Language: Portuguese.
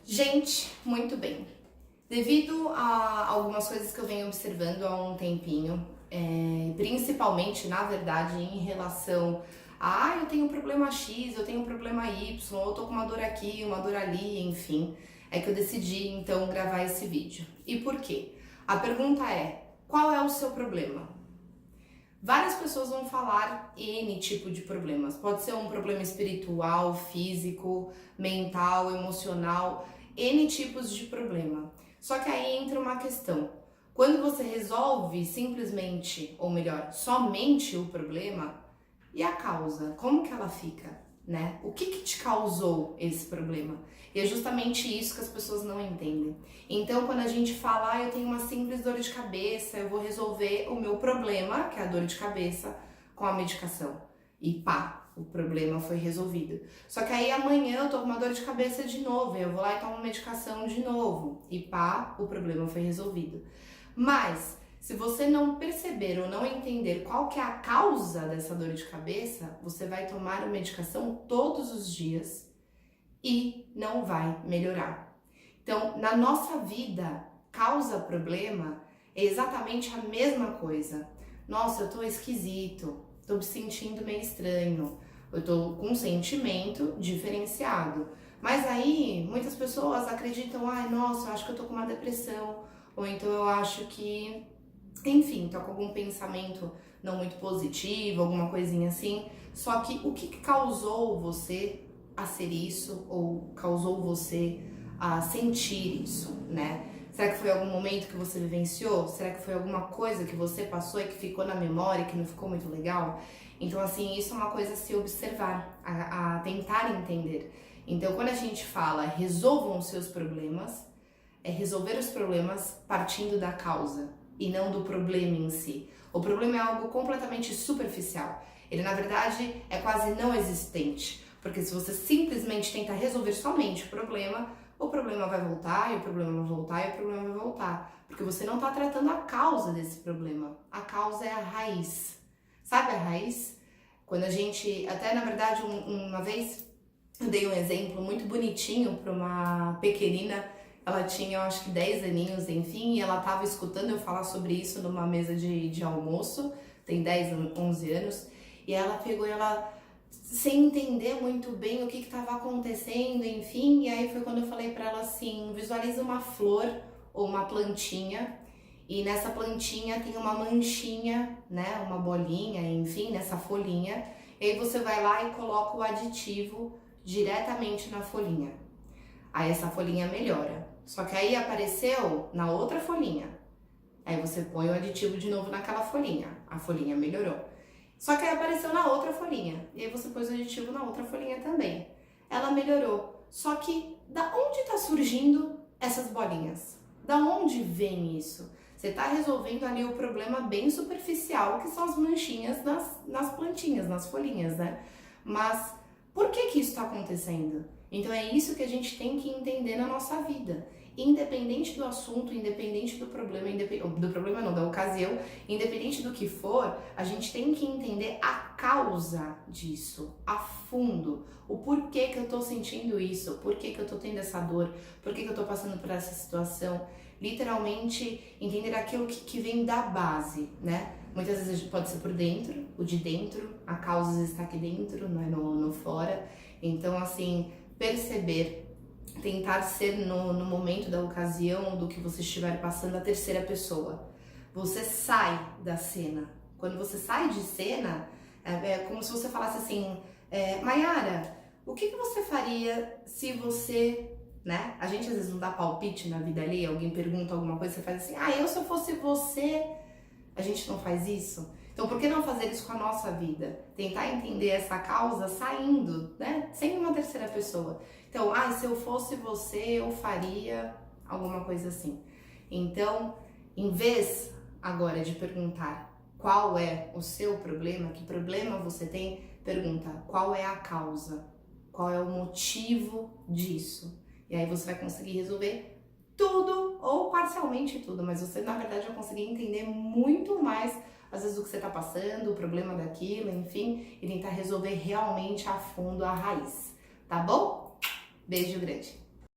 Gente, muito bem. Devido a algumas coisas que eu venho observando há um tempinho, principalmente, na verdade, em relação a eu tenho um problema X, eu tenho um problema Y, eu tô com uma dor aqui, uma dor ali, enfim, é que eu decidi então gravar esse vídeo. E por quê? A pergunta é: qual é o seu problema? Várias pessoas vão falar N tipo de problemas. Pode ser um problema espiritual, físico, mental, emocional, N tipos de problema. Só que aí entra uma questão. Quando você resolve simplesmente, ou melhor, somente o problema, e a causa? Como que ela fica, né? O que te causou esse problema? E é justamente isso que as pessoas não entendem. Então, quando a gente fala, eu tenho uma simples dor de cabeça, eu vou resolver o meu problema, que é a dor de cabeça, com a medicação. E pá, o problema foi resolvido. Só que aí amanhã eu tô com uma dor de cabeça de novo, eu vou lá e tomo medicação de novo. E pá, o problema foi resolvido. Mas, se você não perceber ou não entender qual que é a causa dessa dor de cabeça, você vai tomar a medicação todos os dias e não vai melhorar. Então, na nossa vida, causa-problema é exatamente a mesma coisa. Nossa, eu tô esquisito, tô me sentindo meio estranho, eu tô com um sentimento diferenciado. Mas aí, muitas pessoas acreditam, ai, nossa, eu acho que eu tô com uma depressão, ou então eu acho que, enfim, tô com algum pensamento não muito positivo, alguma coisinha assim. Só que o que causou você a ser isso, ou causou você a sentir isso, né? Será que foi algum momento que você vivenciou? Será que foi alguma coisa que você passou e que ficou na memória, que não ficou muito legal? Então, assim, isso é uma coisa a se observar, a tentar entender. Então, quando a gente fala resolvam os seus problemas, é resolver os problemas partindo da causa e não do problema em si. O problema é algo completamente superficial. Ele, na verdade, é quase não existente. Porque se você simplesmente tenta resolver somente o problema vai voltar, e o problema vai voltar, e o problema vai voltar. Porque você não está tratando a causa desse problema. A causa é a raiz. Sabe a raiz? Quando a gente... Até, na verdade, uma vez eu dei um exemplo muito bonitinho para uma pequenina. Ela tinha, eu acho que 10 aninhos, enfim, e ela estava escutando eu falar sobre isso numa mesa de almoço. Tem 10, 11 anos. E ela pegou e ela... sem entender muito bem o que estava acontecendo, enfim, e aí foi quando eu falei para ela assim, visualiza uma flor ou uma plantinha, e nessa plantinha tem uma manchinha, né, uma bolinha, enfim, nessa folhinha, e aí você vai lá e coloca o aditivo diretamente na folhinha, aí essa folhinha melhora, só que aí apareceu na outra folhinha, aí você põe o aditivo de novo naquela folhinha, a folhinha melhorou. Só que aí apareceu na outra folhinha, e aí você pôs o aditivo na outra folhinha também. Ela melhorou, só que da onde está surgindo essas bolinhas? Da onde vem isso? Você está resolvendo ali o problema bem superficial, que são as manchinhas nas plantinhas, nas folhinhas, né? Mas por que isso está acontecendo? Então é isso que a gente tem que entender na nossa vida. Independente do assunto, independente do problema, da ocasião, independente do que for, a gente tem que entender a causa disso, a fundo. O porquê que eu tô sentindo isso, porquê que eu tô tendo essa dor, porquê que eu tô passando por essa situação. Literalmente entender aquilo que vem da base, né? Muitas vezes pode ser por dentro, o de dentro, a causa está aqui dentro, não é no fora. Então, assim, perceber, tentar ser no momento da ocasião, do que você estiver passando, a terceira pessoa. Você sai da cena. Quando você sai de cena, é como se você falasse assim, Mayara, o que você faria se você... Né? A gente às vezes não dá palpite na vida ali, alguém pergunta alguma coisa, você faz assim, se eu fosse você... A gente não faz isso? Então, por que não fazer isso com a nossa vida? Tentar entender essa causa saindo, né? Sem uma terceira pessoa. Então, se eu fosse você, eu faria alguma coisa assim. Então, em vez agora de perguntar qual é o seu problema, que problema você tem, pergunta qual é a causa, qual é o motivo disso. E aí você vai conseguir resolver tudo, ou parcialmente tudo, mas você na verdade vai conseguir entender muito mais, às vezes, o que você está passando, o problema daquilo, enfim, e tentar resolver realmente a fundo a raiz, tá bom? Beijo grande!